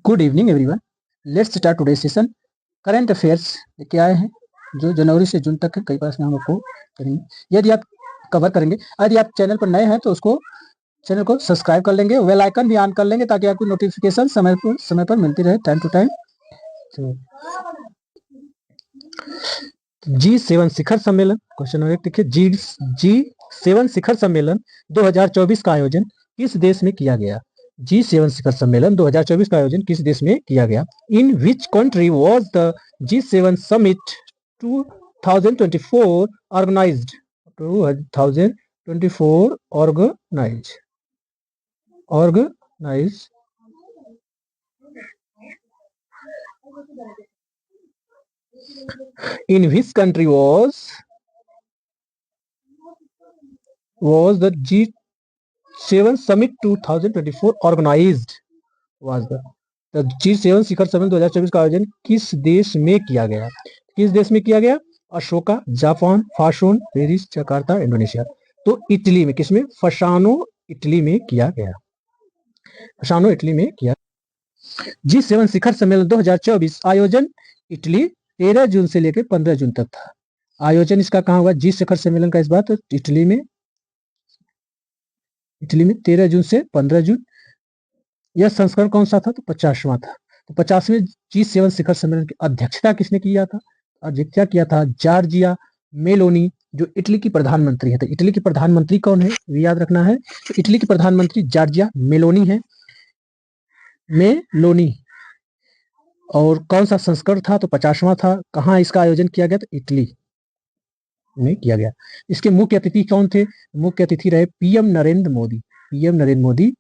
Good evening everyone. Let's start today session. Current affairs लेके आए हैं जो जनवरी से जून तक है। कई बार हम आपको करेंगे, यदि आप कवर करेंगे। यदि आप चैनल पर नए हैं तो उसको चैनल को सब्सक्राइब कर लेंगे, बेल आइकन भी ऑन कर लेंगे ताकि आपको नोटिफिकेशन समय पर मिलती रहे, टाइम टू टाइम। G7 शिखर सम्मेलन, क्वेश्चन नंबर 1 देखिए। G7 शिखर सम्मेलन 2024 का आयोजन किस देश में किया गया? G7 शिखर सम्मेलन 2024 का आयोजन किस देश में किया गया? In which country was the G7 summit 2024 organised? 2024 organise in which country was the G7 summit 2024 organized? was the G7 शिखर सम्मेलन 2024 का आयोजन किस देश में किया गया? किस देश में किया गया? अशोका, जापान, फाशोन, पेरिस, जकार्ता, इंडोनेशिया। तो इटली में, किसमें? फसानो, इटली में किया गया। फसानो, इटली में किया। G7 शिखर सम्मेलन 2024 आयोजन इटली 13 जून से लेकर 15 जून तक था। आयोजन इसका कहाँ हुआ? जी शिखर सम्मेलन का इस बार तो इटली में 13 जून से 15 जून। यह संस्करण कौन सा था? तो 50वां था। तो 50वें G7 शिखर सम्मेलन की अध्यक्षता किसने किया था? अध्यक्षता किया था जॉर्जिया मेलोनी, जो इटली की प्रधानमंत्री है। तो इटली की प्रधानमंत्री कौन है, याद रखना है। तो इटली की प्रधानमंत्री जॉर्जिया मेलोनी है, मेलोनी। और कौन सा संस्करण था? तो 50वां था। कहाँ इसका आयोजन किया गया? तो इटली में किया गया। इसके मुख्य अतिथि कौन थे? मुख्य अतिथि रहे पीएम नरेंद्र मोदी। पीएम नरेंद्र मोदी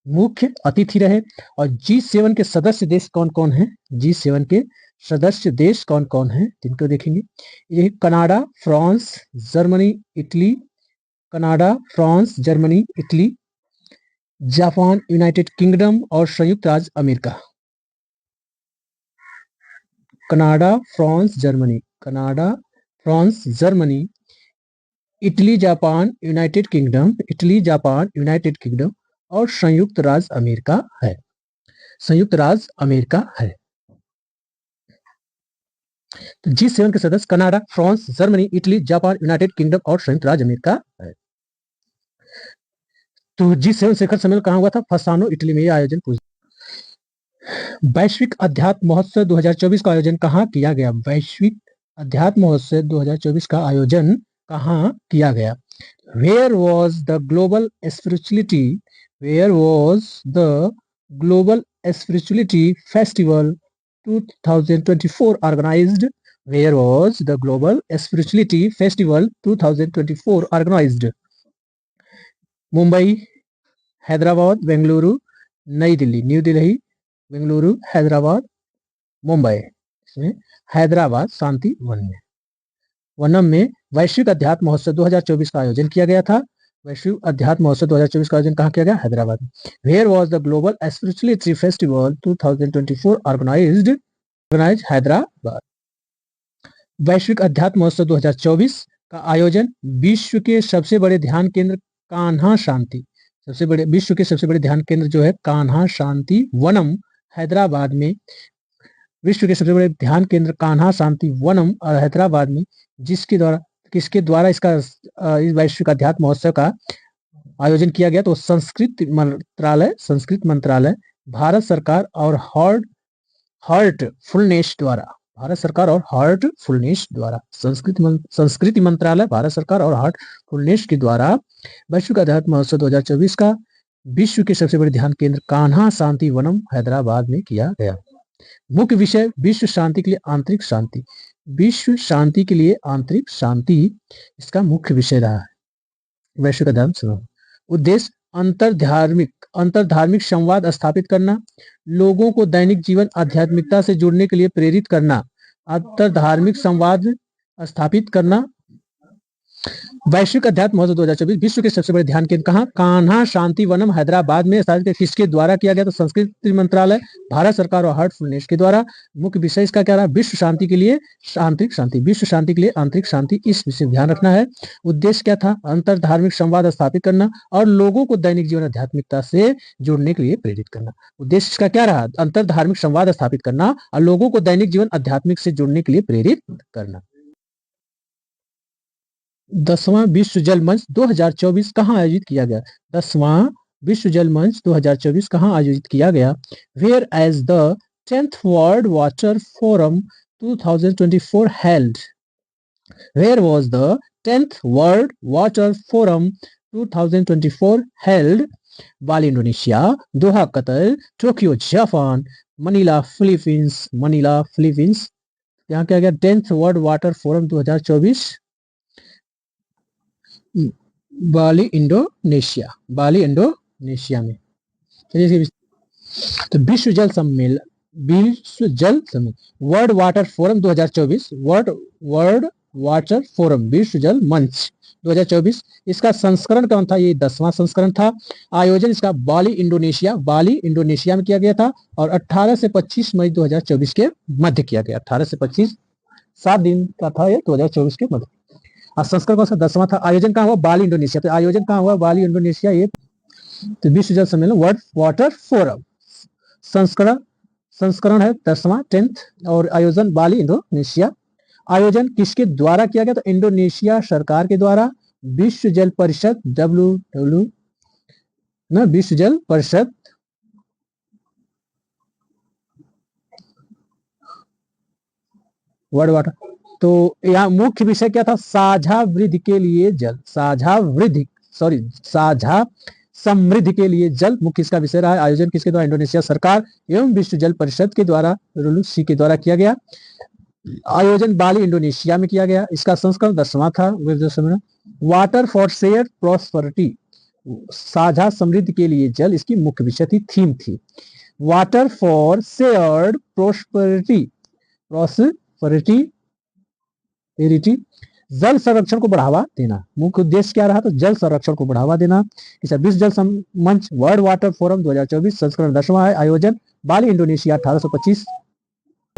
मुख्य अतिथि रहे। और G7 के सदस्य देश कौन कौन है? G7 के सदस्य देश कौन कौन है जिनको देखेंगे। ये Canada, France, Germany, Italy. Canada, France, Germany, Italy, Japan, United kingdom और संयुक्त राज्य America. Canada, France, Germany, Canada, France, Germany, Italy, Japan, United kingdom, Italy, Japan, United kingdom और संयुक्त राज्य अमेरिका है। संयुक्त राज्य अमेरिका है। तो G7 के सदस्य Canada, France, Germany, Italy, Japan, United kingdom और संयुक्त राज्य अमेरिका है। तो G7 शिखर सम्मेलन कहाँ हुआ था? फसानो, इटली में। आयोजन वैश्विक अध्यात्म महोत्सव 2024 का आयोजन कहाँ किया गया? वैश्विक अध्यात्म महोत्सव 2024 का आयोजन कहाँ किया गया? Where was the global spirituality? Where was the global spirituality festival 2024 organized? Where was the global spirituality festival 2024 organized? Mumbai, Hyderabad, Bengaluru, नई दिल्ली। न्यू दिल्ली, बेंगलुरु, हैदराबाद, मुंबई। इसमें हैदराबाद शांति वनम में वैश्विक अध्यात्म महोत्सव 2024 का आयोजन किया गया था। वैश्विक अध्यात्म महोत्सव 2024 का आयोजन कहाँ किया गया? हैदराबाद में। Where was the global spirituality festival 2024 organised? Hyderabad. वैश्विक अध्यात्म महोत्सव 2024 का आयोजन विश्व के सबसे बड़े ध्यान केंद्र कान्हा शांति, विश्व के सबसे बड़े ध्यान केंद्र जो है कान्हा शांति वनम, हैदराबाद में। विश्व के सबसे बड़े ध्यान केंद्र कान्हा शांति वनम और हैदराबाद में, किसके द्वारा इसका इस वैश्विक अध्यात्म महोत्सव का आयोजन किया गया? तो संस्कृत मंत्रालय, भारत सरकार और हार्टफुलनेस द्वारा। भारत सरकार और हार्टफुलनेस द्वारा, संस्कृति मंत्रालय, भारत सरकार और हार्टफुलनेस के द्वारा वैश्विक अध्यात्म महोत्सव 2024 का विश्व के सबसे बड़े ध्यान केंद्र कान्हा शांति वनम, हैदराबाद में किया गया। मुख्य विषय विश्व शांति के लिए आंतरिक शांति। विश्व शांति के लिए आंतरिक शांति इसका मुख्य विषय रहा है वैश्विक अध्यात्म। उद्देश्य अंतरधार्मिक संवाद स्थापित करना, लोगों को दैनिक जीवन आध्यात्मिकता से जुड़ने के लिए प्रेरित करना, अंतरधार्मिक संवाद स्थापित करना, वैश्विक अध्यात्म महोत्सव 2024 विश्व के सबसे बड़े ध्यान केंद्र कहाँ? कान्हा शांति वनम हैदराबाद में स्थापित किसके द्वारा किया गया? तो संस्कृति मंत्रालय, भारत सरकार और हार्टफुलनेस के द्वारा। मुख्य विषय इसका क्या रहा? विश्व शांति के लिए आंतरिक शांति, विश्व शांति के लिए आंतरिक शांति, इस विषय ध्यान रखना है। उद्देश्य क्या था? अंतर धार्मिक संवाद स्थापित करना और लोगों को दैनिक जीवन आध्यात्मिकता से जुड़ने के लिए प्रेरित करना। उद्देश्य इसका क्या रहा? अंतर धार्मिक संवाद स्थापित करना और लोगों को दैनिक जीवन आध्यात्मिक से जुड़ने के लिए प्रेरित करना। 10वां विश्व जल मंच 2024 कहाँ आयोजित किया गया? 10वां विश्व जल मंच 2024 कहाँ आयोजित किया गया? Where is the 10th world water forum 2024 held? Where was the 10th world water forum 2024 held? Bali Indonesia, Doha Qatar, Tokyo Japan, Manila Philippines. Manila Philippines. यहाँ क्या गया? 10th world water forum 2024 Bali Indonesia, Bali Indonesia में। चलिए तो विश्व जल सम्मेलन, विश्व जल सम्मेलन, world water forum 2024, world water forum, विश्व जल मंच 2024, इसका संस्करण कौन था? ये 10वां संस्करण था। आयोजन इसका बाली इंडोनेशिया में किया गया था और 18 से 25 मई 2024 के मध्य किया गया। 18 से 25 7 दिन का था ये 2024 के मध्य। संस्करण कौन सा? 10वां था। आयोजन कहाँ हुआ? Bali Indonesia. तो आयोजन कहाँ हुआ? Bali Indonesia. ये तो विश्व जल सम्मेलन वर्ल्ड वाटर फोरम संस्करण है 10वां 10th और आयोजन बाली इंडोनेशिया। आयोजन किसके द्वारा किया गया? तो इंडोनेशिया सरकार के द्वारा। विश्व जल परिषद विश्व जल परिषद वर्ल्ड वाटर। तो यहाँ मुख्य विषय क्या था? साझा वृद्धि के लिए जल, साझा समृद्धि के लिए जल मुख्य इसका विषय रहा है। आयोजन किसके द्वारा? इंडोनेशिया सरकार एवं विश्व जल परिषद के द्वारा, रुलुसी के द्वारा किया गया। आयोजन बाली इंडोनेशिया में किया गया। इसका संस्करण 10वां था। वाटर फॉर शेयर प्रॉस्पेरिटी, साझा समृद्धि के लिए जल इसकी मुख्य विषय थी, थीम थी। वाटर फॉर शेयर्ड प्रॉस्पेरिटी, जल संरक्षण को बढ़ावा देना। मुख्य उद्देश्य क्या रहा? तो जल संरक्षण को बढ़ावा देना। विश्व जल मंच वर्ल्ड वाटर फोरम 2024 संस्करण 10वां है। आयोजन बाली इंडोनेशिया 18 से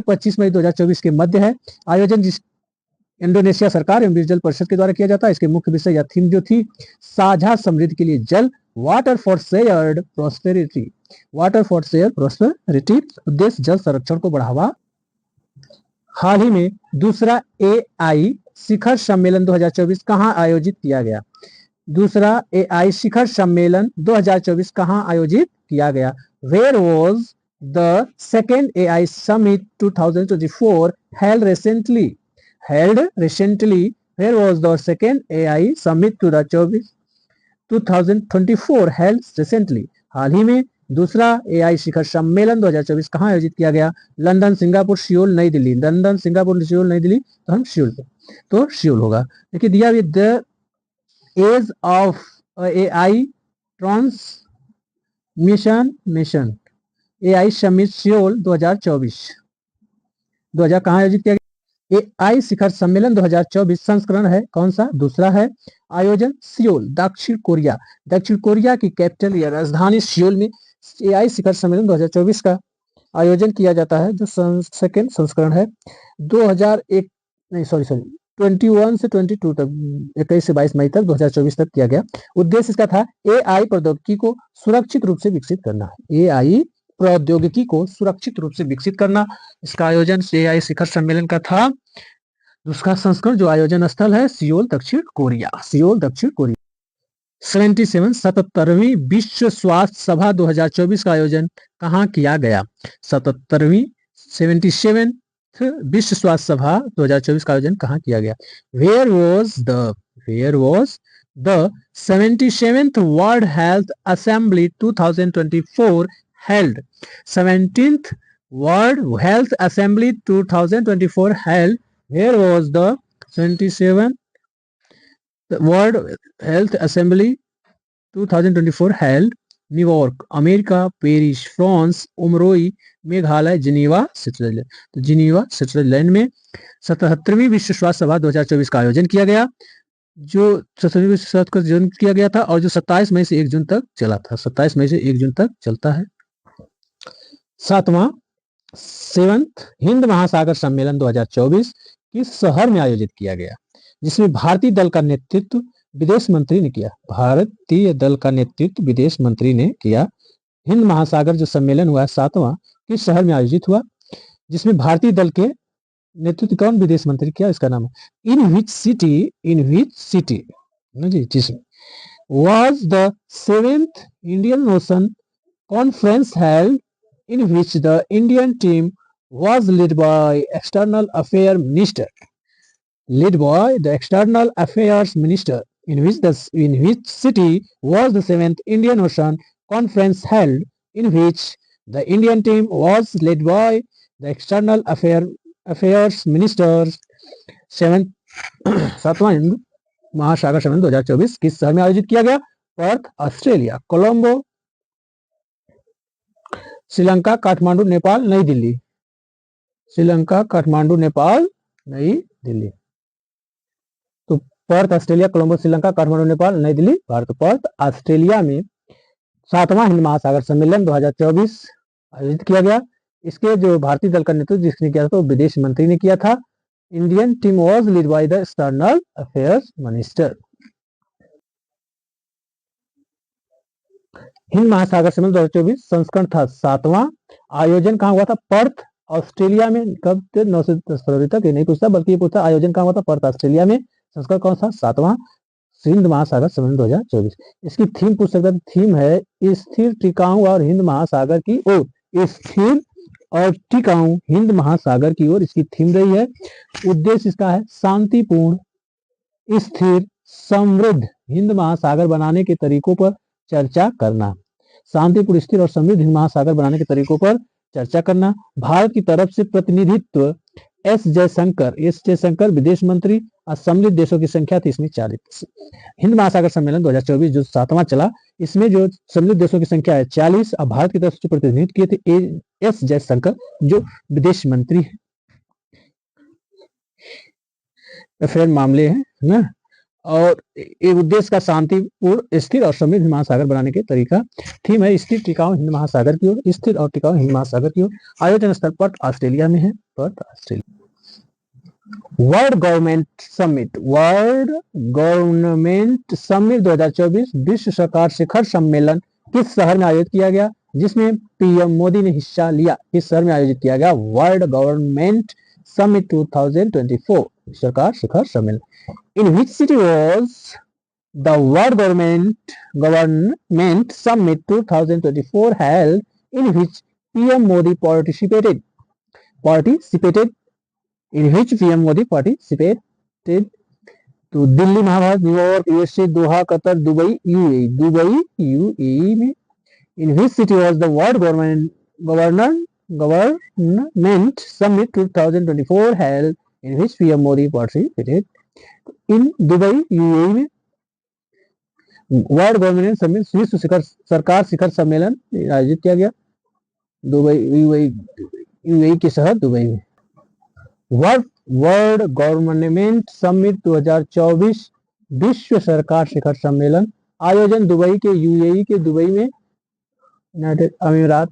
25 मई 2024 के मध्य है। आयोजन जिस इंडोनेशिया सरकार एवं विश्व जल परिषद के द्वारा किया जाता है। इसके मुख्य विषय या थीम जो थी साझा समृद्धि के लिए जल, water for shared prosperity, water for share prosperity. उद्देश्य जल संरक्षण को बढ़ावा। हाल ही में दूसरा AI शिखर सम्मेलन 2024 कहाँ आयोजित किया गया? दूसरा AI शिखर सम्मेलन 2024 कहाँ आयोजित किया गया? Where was the second AI summit 2024 held recently? Where was the second AI summit 2024 held recently? हाल ही में दूसरा AI शिखर सम्मेलन 2024 कहाँ आयोजित किया गया? लंदन, सिंगापुर, सियोल, नई दिल्ली। लंदन, सिंगापुर, सियोल, नई दिल्ली। तो हम सियोल पे, तो सियोल होगा। देखिए दिया the age of AI transmission AI summit Seoul 2024 कहाँ आयोजित किया गया? AI शिखर सम्मेलन 2024 संस्करण है कौन सा? दूसरा है। आयोजन सियोल, दक्षिण कोरिया की कैपिटल या राजधानी सियोल में AI शिखर सम्मेलन 2024 का आयोजन किया जाता है, जो सेकेंड संस्करण है। 21 से 22 तक, 21 से 22 मई तक 2024 तक किया गया। उद्देश्य इसका था AI प्रौद्योगिकी को सुरक्षित रूप से विकसित करना। AI प्रौद्योगिकी को सुरक्षित रूप से विकसित करना, इसका आयोजन AI शिखर सम्मेलन का था। दूसरा संस्करण जो आयोजन स्थल है सियोल, दक्षिण कोरिया। 77वीं विश्व स्वास्थ्य सभा 2024 का आयोजन कहाँ किया गया? 77वीं विश्व स्वास्थ्य सभा 2024 का आयोजन कहाँ किया गया? Where was the 77th world health assembly 2024 held? 17th World Health Assembly 2024 held? Where was the 27th World Health Assembly 2024 held? New York, America, Paris, France, Umroi, Meghalaya, Geneva, Switzerland. तो जिनीवा, स्विट्जरलैंड में 77वीं विश्व स्वास्थ्य सभा 2024 का आयोजन किया गया। जो 77वीं शताब्दी का जन्म किया गया था और जो 27 मई से 1 जून तक चला था, 27 मई से 1 जून तक चलता है। 7वां सेवंथ हिंद महासागर सम्मेलन 2024 किस शहर में आयोजित किया गया, जिसमें भारतीय दल का नेतृत्व विदेश मंत्री ने किया। भारतीय दल का नेतृत्व विदेश मंत्री ने किया। हिंद महासागर जो सम्मेलन हुआ 7वां किस शहर में आयोजित हुआ, जिसमें भारतीय दल के नेतृत्व कौन विदेश मंत्री किया, इसका नाम है इन विच सिटी जी, जिसमें was the 7th Indian Ocean Conference held, in which the Indian team was led by External Affairs Minister, in which city was the 7th Indian Ocean Conference held, in which the Indian team was led by the External Affairs Minister. 7वां Hind महासागर सम्मेलन 2024 किस शहर में आयोजित किया गया? Perth, Australia. Colombo, Sri Lanka, Kathmandu, Nepal, Nai Delhi. Sri Lanka, Kathmandu, Nepal, Nai Delhi. तो Perth, Australia, Colombo, Sri Lanka, Kathmandu, Nepal, Nai Delhi, Bharat. Perth, Australia में 7वां हिंद महासागर सम्मेलन 2024 आयोजित किया गया। इसके जो भारतीय दल का नेतृत्व जिसने किया था वो विदेश मंत्री ने किया था। Indian team was lead by the external affairs minister. Hind महासागर सम्मेलन 2024 संस्करण था 7वां। आयोजन कहाँ हुआ था? पर्थ, ऑस्ट्रेलिया में। कब? 9 से 10 फरवरी तक। ये नहीं पूछता, बल्कि ये पूछता आयोजन कहाँ हुआ था? पर्थ, ऑस्ट्रेलिया में। संस्करण कौन सा? 7वां हिंद महासागर सम्मेलन 2024। इसकी थीम पूछ सकता है। थीम है स्थिर, टिकाऊ और हिंद महासागर की ओर। स्थिर और टिकाऊ हिंद महासागर की ओर इसकी थीम रही है। उद्देश्य इसका है शांतिपूर्ण, स्थिर, समृद्ध हिंद महासागर बनाने के तरीकों पर चर्चा करना। शांतिपूर्ण, स्थिर और समृद्ध हिंद महासागर बनाने के तरीकों पर चर्चा करना। भारत की तरफ से प्रतिनिधित्व एस जयशंकर विदेश मंत्री। और सम्मिलित देशों की संख्या थी इसमें 40। हिंद महासागर सम्मेलन 2024 जो 7वां चला, इसमें जो सम्मिलित देशों की संख्या है 40 और भारत की तरफ से प्रतिनिधित्व किए थे एस जयशंकर जो विदेश मंत्री है। अफेयर मामले हैं ना। और ये उद्देश्य का शांतिपूर्ण, स्थिर और समृद्ध महासागर बनाने के तरीका। थीम है स्थिर, टिकाऊ हिंद महासागर की ओर। स्थिर और टिकाऊ हिंद महासागर की ओर। आयोजन स्थल पर्थ, ऑस्ट्रेलिया में है। Perth, Australia. World government summit 2024 विश्व सरकार शिखर सम्मेलन किस शहर में आयोजित किया गया, जिसमें पीएम मोदी ने हिस्सा लिया? किस शहर में आयोजित किया गया? वर्ल्ड गवर्नमेंट समिट 2024 सरकार शिखर सम्मेलन। In which city was the world government summit 2024 held, in which PM Modi participated? In which PM Modi participated? तो Delhi, Mahabharat, New York, USA, Doha, Qatar, Dubai, UAE में। In which city was the World Government Summit 2024 held, in which PM Modi participated? In Dubai, UAE में। World government summit विश्व सरकार शिखर सम्मेलन आयोजित किया गया दुबई, यूएई के शहर दुबई में। वर्ल्ड गवर्नमेंट समिट 2024 विश्व सरकार शिखर सम्मेलन आयोजन दुबई के, यूएई के दुबई में, यूनाइटेड अमीरात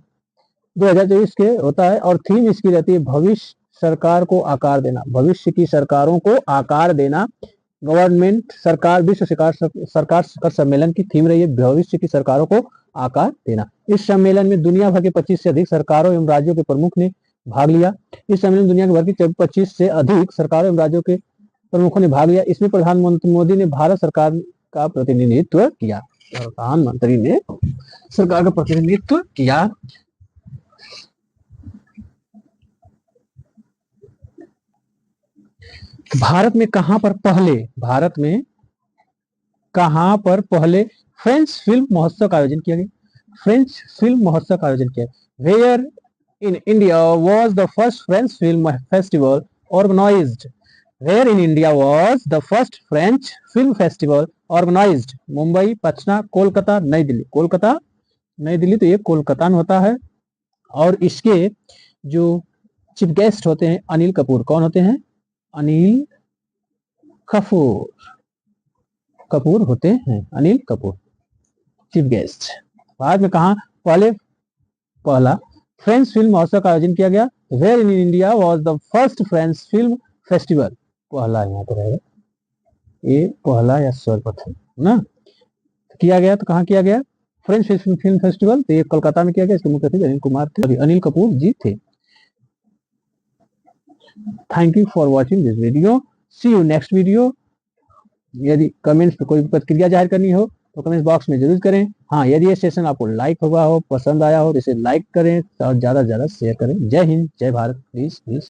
2024 के होता है। और थीम इसकी रहती है भविष्य सरकार को आकार देना। भविष्य की सरकारों को आकार देना। गवर्नमेंट सरकार विश्व सरकार शिखर सम्मेलन की थीम रही है भविष्य की सरकारों को आकार देना। इस सम्मेलन में दुनिया भर के 25 से अधिक सरकारों एवं राज्यों के प्रमुख ने भाग लिया। इस सम्मेलन में दुनिया भर की 25 से अधिक सरकारों एवं राज्यों के प्रमुखों ने भाग लिया। इसमें प्रधानमंत्री मोदी ने भारत सरकार का प्रतिनिधित्व किया। प्रधानमंत्री ने सरकार का प्रतिनिधित्व किया। भारत में कहां पर पहले फ्रेंच फिल्म महोत्सव का आयोजन किया गया? Where in India was the first French film festival organized? Where in India was the first French film festival organized? Mumbai, Patna, Kolkata, नई दिल्ली। कोलकाता, नई दिल्ली, तो ये कोलकाता में होता है। और इसके जो चीफ गेस्ट होते हैं अनिल कपूर। कौन होते हैं? अनिल कपूर। कपूर होते हैं, अनिल कपूर चीफ गेस्ट। बाद में कहा पहला फ्रेंच फिल्म महोत्सव का आयोजन किया गया, where in India was the first French film festival. पहला यहाँ पर है, ये पहला या सर्वप्रथम ना किया गया, तो कहाँ किया गया, फ्रेंच फिल्म फेस्टिवल, तो ये कोलकाता में किया गया। इसके मुख्य अतिथि अनिल कुमार थे, अनिल कपूर जी थे। Thank you for watching this video, see you next video. यदि कमेंट्स में कोई प्रतिक्रिया जाहिर करनी हो तो कमेंट्स बॉक्स में जरूर करें। हाँ, यदि ये सेशन आपको लाइक हुआ हो, पसंद आया हो, तो इसे लाइक करें और ज्यादा से ज्यादा शेयर करें। जय हिंद, जय भारत, प्लीज प्लीज।